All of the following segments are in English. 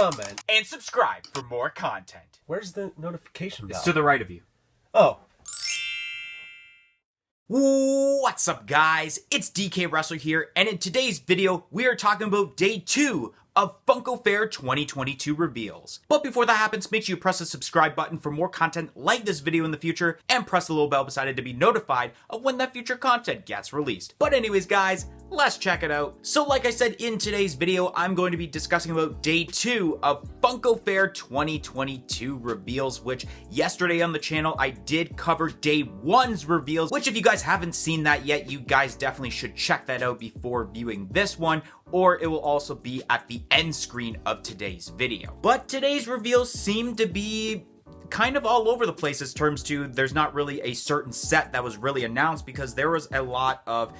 comment, and subscribe for more content. Where's the notification bell? It's to the right of you. Oh. What's up, guys? It's DK Wrestler here, and in today's video, we are talking about Day 2 of Funko Fair 2022 reveals. But before that happens, make sure you press the subscribe button for more content like this video in the future, and press the little bell beside it to be notified of when that future content gets released. But anyways, guys, let's check it out. So like I said, in today's video, I'm going to be discussing about Day 2 of Funko Fair 2022 reveals, which yesterday on the channel, I did cover Day 1's reveals, which if you guys haven't seen that yet, you guys definitely should check that out before viewing this one, or it will also be at the end screen of today's video. But today's reveals seem to be kind of all over the place in terms to there's not really a certain set that was really announced, because there was a lot of,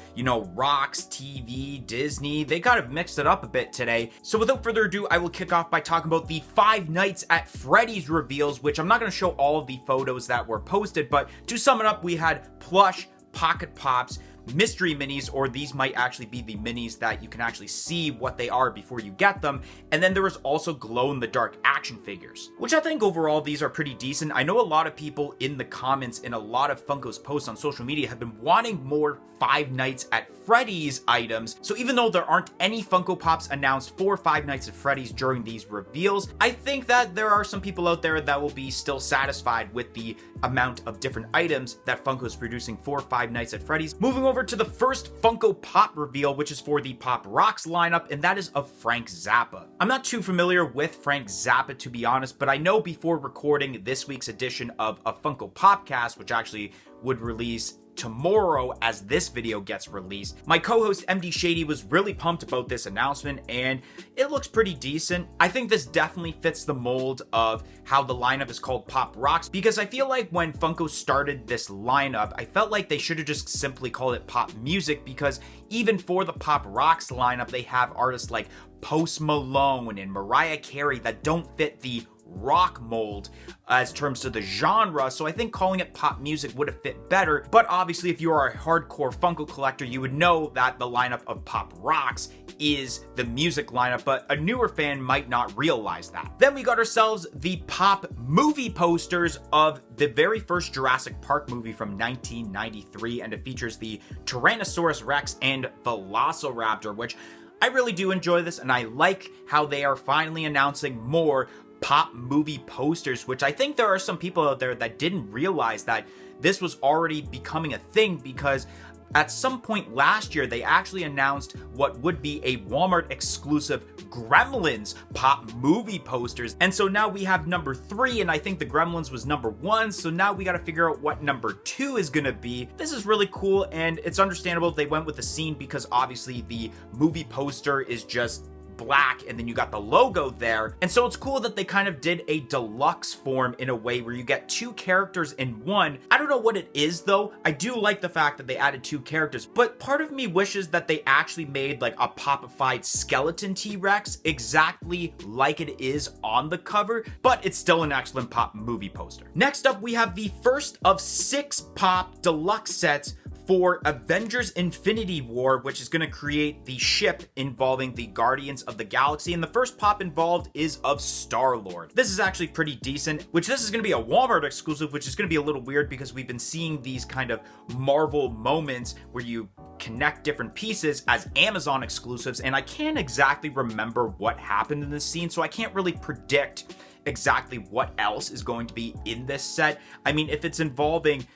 rocks, TV, Disney. They kind of mixed it up a bit today. So without further ado, I will kick off by talking about the Five Nights at Freddy's reveals, which I'm not going to show all of the photos that were posted, but to sum it up, we had plush, pocket pops, mystery minis, or these might actually be the minis that you can actually see what they are before you get them. And then there was also glow-in-the-dark action figures, which I think overall these are pretty decent. I know a lot of people in the comments in a lot of Funko's posts on social media have been wanting more Five Nights at Freddy's items. So even though there aren't any Funko Pops announced for Five Nights at Freddy's during these reveals, I think that there are some people out there that will be still satisfied with the amount of different items that Funko is producing for Five Nights at Freddy's. Moving over to the first Funko Pop reveal, which is for the Pop Rocks lineup, and that is of Frank Zappa. I'm not too familiar with Frank Zappa, to be honest, but I know before recording this week's edition of a Funko Popcast, which actually would release tomorrow as this video gets released, my co-host MD Shady was really pumped about this announcement, and it looks pretty decent. I think this definitely fits the mold of how the lineup is called Pop Rocks, because I feel like when Funko started this lineup, I felt like they should have just simply called it Pop Music, because even for the Pop Rocks lineup, they have artists like Post Malone and Mariah Carey that don't fit the rock mold as terms to the genre, so I think calling it pop music would have fit better. But obviously, if you are a hardcore Funko collector, you would know that the lineup of Pop Rocks is the music lineup, but a newer fan might not realize that. Then we got ourselves the Pop movie posters of the very first Jurassic Park movie from 1993, and it features the Tyrannosaurus Rex and Velociraptor, which I really do enjoy this, and I like how they are finally announcing more Pop movie posters, which I think there are some people out there that didn't realize that this was already becoming a thing, because at some point last year, they actually announced what would be a Walmart exclusive Gremlins Pop movie posters. And so now we have number 3, and I think the Gremlins was number 1. So now we got to figure out what number 2 is going to be. This is really cool, and it's understandable they went with the scene, because obviously the movie poster is just black and then you got the logo there. And so it's cool that they kind of did a deluxe form in a way where you get 2 characters in one. I don't know what it is though. I do like the fact that they added 2 characters, but part of me wishes that they actually made like a popified skeleton T-Rex exactly like it is on the cover, but it's still an excellent Pop movie poster. Next up, we have the first of 6 Pop deluxe sets for Avengers Infinity War, which is going to create the ship involving the Guardians of the Galaxy, and the first pop involved is of Star-Lord. This is actually pretty decent, which this is going to be a Walmart exclusive, which is going to be a little weird because we've been seeing these kind of Marvel moments where you connect different pieces as Amazon exclusives, and I can't exactly remember what happened in this scene, so I can't really predict exactly what else is going to be in this set. I mean, if it's involving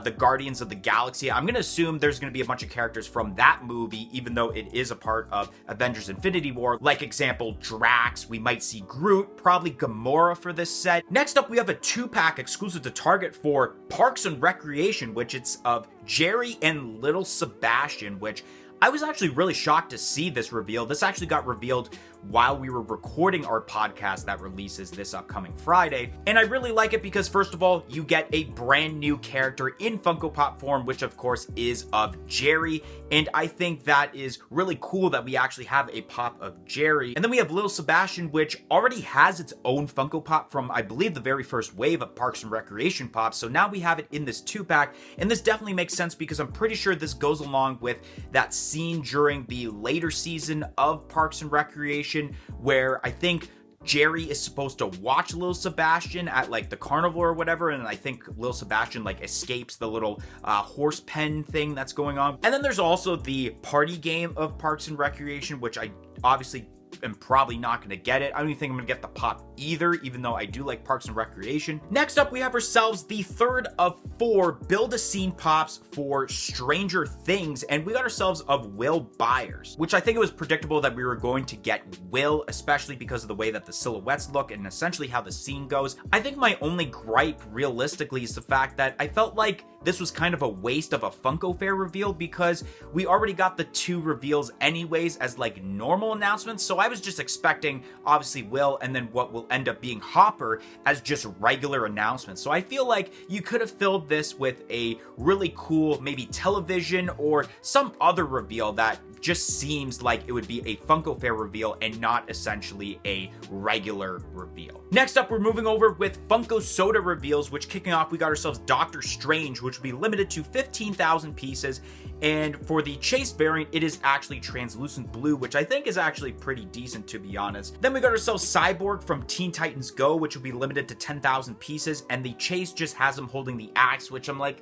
the Guardians of the Galaxy, I'm going to assume there's going to be a bunch of characters from that movie, even though it is a part of Avengers Infinity War. Like example, Drax, we might see Groot, probably Gamora for this set. Next up, we have a 2-pack exclusive to Target for Parks and Recreation, which it's of Jerry and Little Sebastian, which I was actually really shocked to see this reveal. This actually got revealed while we were recording our podcast that releases this upcoming Friday. And I really like it because, first of all, you get a brand new character in Funko Pop form, which of course is of Jerry. And I think that is really cool that we actually have a pop of Jerry. And then we have Little Sebastian, which already has its own Funko Pop from, I believe, the very first wave of Parks and Recreation Pops. So now we have it in this 2-pack. And this definitely makes sense because I'm pretty sure this goes along with that scene during the later season of Parks and Recreation where I think Jerry is supposed to watch Lil Sebastian at like the carnival or whatever, and I think Lil Sebastian like escapes the little horse pen thing that's going on. And then there's also the party game of Parks and Recreation, which I obviously am probably not going to get it. I don't even think I'm going to get the pop either, even though I do like Parks and Recreation. Next up, we have ourselves the third of 4 Build-A-Scene Pops for Stranger Things, and we got ourselves of Will Byers, which I think it was predictable that we were going to get Will, especially because of the way that the silhouettes look and essentially how the scene goes. I think my only gripe, realistically, is the fact that I felt like this was kind of a waste of a Funko Fair reveal because we already got the 2 reveals anyways as like normal announcements, so I was just expecting obviously Will and then what will end up being Hopper as just regular announcements. So I feel like you could have filled this with a really cool maybe television or some other reveal that just seems like it would be a Funko Fair reveal and not essentially a regular reveal. Next up, we're moving over with Funko Soda reveals, which kicking off, we got ourselves Doctor Strange, which will be limited to 15,000 pieces. And for the Chase variant, it is actually translucent blue, which I think is actually pretty decent, to be honest. Then we got ourselves Cyborg from Teen Titans Go, which will be limited to 10,000 pieces. And the Chase just has him holding the axe, which I'm like,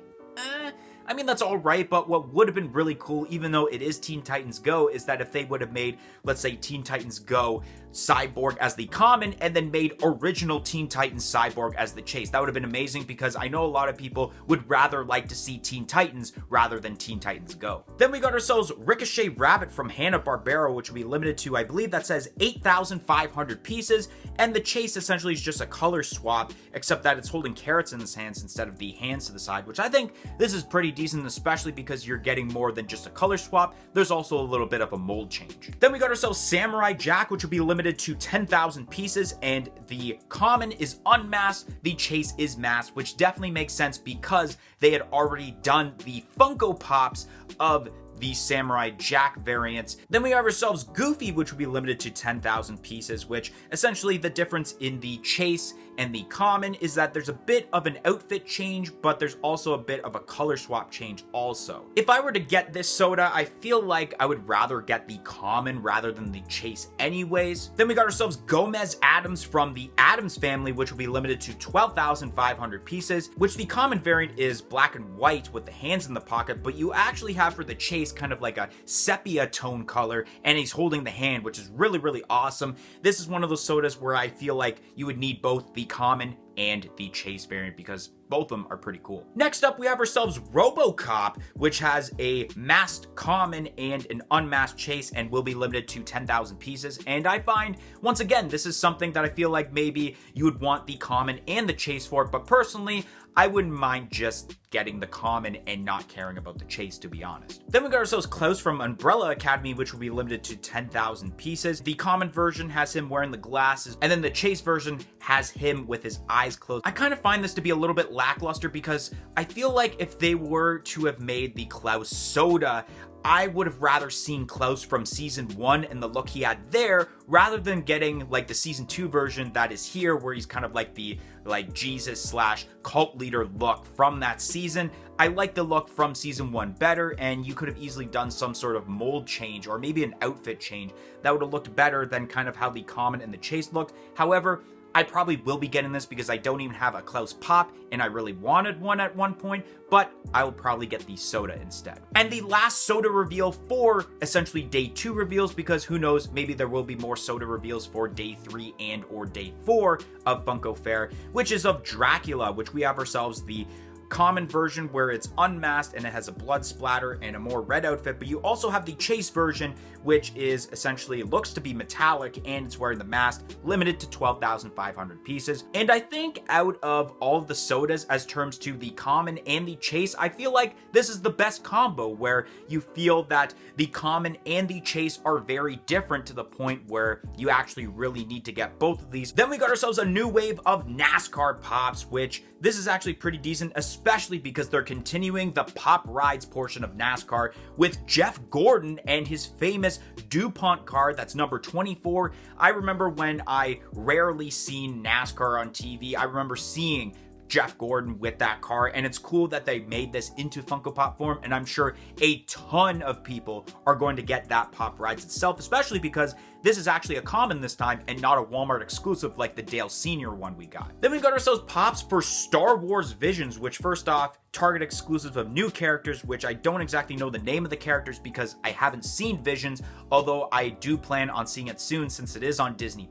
I mean, that's all right, but what would have been really cool, even though it is Teen Titans Go, is that if they would have made, let's say, Teen Titans Go Cyborg as the common and then made original Teen Titans Cyborg as the Chase. That would have been amazing because I know a lot of people would rather like to see Teen Titans rather than Teen Titans Go. Then we got ourselves Ricochet Rabbit from Hanna-Barbera, which will be limited to, I believe that says 8,500 pieces, and the Chase essentially is just a color swap, except that it's holding carrots in his hands instead of the hands to the side, which I think this is pretty decent, especially because you're getting more than just a color swap. There's also a little bit of a mold change. Then we got ourselves Samurai Jack, which will be limited to 10,000 pieces, and the common is unmasked, the Chase is masked, which definitely makes sense because they had already done the Funko Pops of the Samurai Jack variants. Then we have ourselves Goofy, which will be limited to 10,000 pieces, which essentially the difference in the Chase and the common is that there's a bit of an outfit change, but there's also a bit of a color swap change also. If I were to get this soda, I feel like I would rather get the common rather than the Chase anyways. Then we got ourselves Gomez Addams from the Addams family, which will be limited to 12,500 pieces, which the common variant is black and white with the hands in the pocket, but you actually have for the Chase kind of like a sepia tone color, and he's holding the hand, which is really, really awesome. This is one of those sodas where I feel like you would need both the common and the Chase variant because both of them are pretty cool. Next up, we have ourselves Robocop, which has a masked common and an unmasked Chase and will be limited to 10,000 pieces. And I find, once again, this is something that I feel like maybe you would want the common and the Chase for, but personally, I wouldn't mind just getting the common and not caring about the Chase, to be honest. Then we got ourselves Klaus from Umbrella Academy, which will be limited to 10,000 pieces. The common version has him wearing the glasses, and then the Chase version has him with his eyes closed. I kind of find this to be a little bit lackluster because I feel like if they were to have made the Klaus soda, I would have rather seen Klaus from season 1 and the look he had there rather than getting like the season 2 version that is here where he's kind of like the Jesus slash cult leader look from that season. I like the look from season 1 better, and you could have easily done some sort of mold change or maybe an outfit change that would have looked better than kind of how the common and the Chase looked. However, I probably will be getting this because I don't even have a Klaus Pop and I really wanted one at one point, but I will probably get the soda instead. And the last soda reveal for essentially day 2 reveals, because who knows, maybe there will be more soda reveals for day 3 and or day 4 of Funko Fair, which is of Dracula, which we have ourselves the common version where it's unmasked and it has a blood splatter and a more red outfit, but you also have the Chase version, which is essentially looks to be metallic and it's wearing the mask, limited to 12,500 pieces. And I think out of all of the sodas as terms to the common and the Chase, I feel like this is the best combo where you feel that the common and the Chase are very different to the point where you actually really need to get both of these. Then we got ourselves a new wave of NASCAR Pops, which this is actually pretty decent, especially because they're continuing the Pop Rides portion of NASCAR with Jeff Gordon and his famous DuPont car that's number 24. I remember when I rarely seen NASCAR on TV, I remember seeing Jeff Gordon with that car, and it's cool that they made this into Funko Pop form, and I'm sure a ton of people are going to get that Pop Rides itself, especially because this is actually a common this time and not a Walmart exclusive like the Dale Sr. one we got. Then we got ourselves Pops for Star Wars Visions, which first off, Target exclusive of new characters, which I don't exactly know the name of the characters because I haven't seen Visions, although I do plan on seeing it soon since it is on Disney+.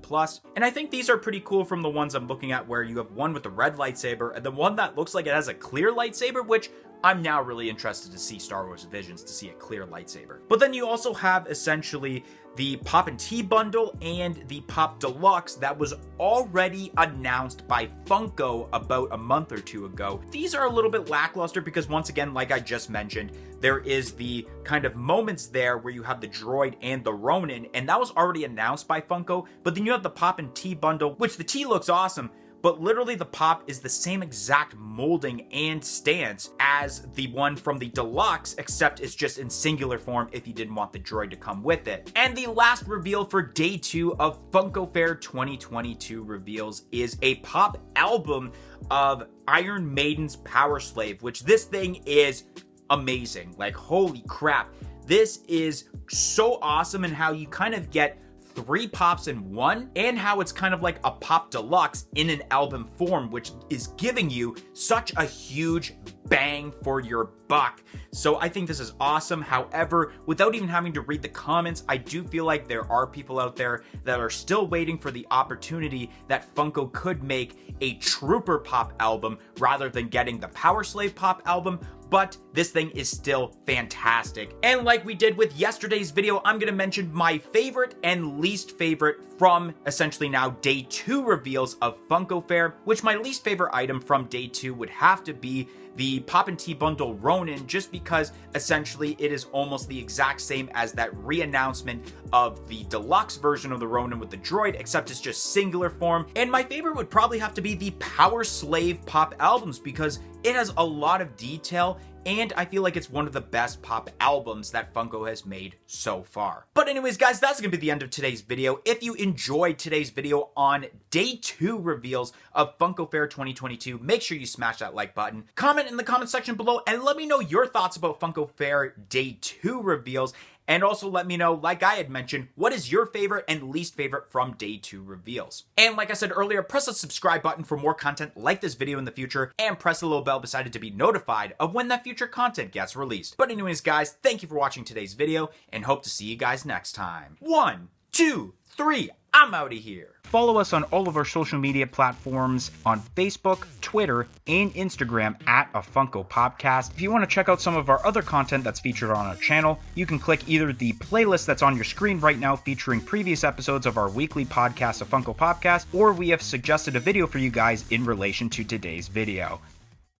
And I think these are pretty cool from the ones I'm looking at, where you have one with the red lightsaber and the one that looks like it has a clear lightsaber, which I'm now really interested to see Star Wars Visions to see a clear lightsaber. But then you also have essentially the Pop and Tea bundle and the Pop Deluxe that was already announced by Funko about a month or two ago. These are a little bit lackluster because once again, like I just mentioned, there is the kind of moments there where you have the droid and the Ronin, and that was already announced by Funko. But then you have the Pop and Tea bundle, which the tea looks awesome, but literally the Pop is the same exact molding and stance as the one from the Deluxe, except it's just in singular form if you didn't want the droid to come with it. And the last reveal for day 2 of Funko Fair 2022 reveals is a Pop album of Iron Maiden's Power Slave, which this thing is amazing. Like, holy crap. This is so awesome in how you kind of get 3 Pops in one, and how it's kind of like a Pop Deluxe in an album form, which is giving you such a huge bang for your buck. So I think this is awesome. However, without even having to read the comments, I do feel like there are people out there that are still waiting for the opportunity that Funko could make a Trooper Pop album rather than getting the Power Slave Pop album. But this thing is still fantastic. And like we did with yesterday's video, I'm gonna mention my favorite and least favorite from essentially now day 2 reveals of Funko Fair, which my least favorite item from day 2 would have to be the Pop and Tea bundle Ronin, just because essentially it is almost the exact same as that re-announcement of the deluxe version of the Ronin with the droid, except it's just singular form. And my favorite would probably have to be the Power Slave Pop albums, because it has a lot of detail, and I feel like it's one of the best Pop albums that Funko has made so far. But anyways, guys, that's gonna be the end of today's video. If you enjoyed today's video on day 2 reveals of Funko Fair 2022, make sure you smash that like button. Comment in the comment section below and let me know your thoughts about Funko Fair day 2 reveals. And also let me know, like I had mentioned, what is your favorite and least favorite from day 2 reveals. And like I said earlier, press the subscribe button for more content like this video in the future, and press the little bell beside it to be notified of when that future content gets released. But anyways, guys, thank you for watching today's video, and hope to see you guys next time. 1, 2, 3, I'm out of here. Follow us on all of our social media platforms on Facebook, Twitter, and Instagram at A Funko Popcast. If you want to check out some of our other content that's featured on our channel, you can click either the playlist that's on your screen right now featuring previous episodes of our weekly podcast, A Funko Popcast, or we have suggested a video for you guys in relation to today's video.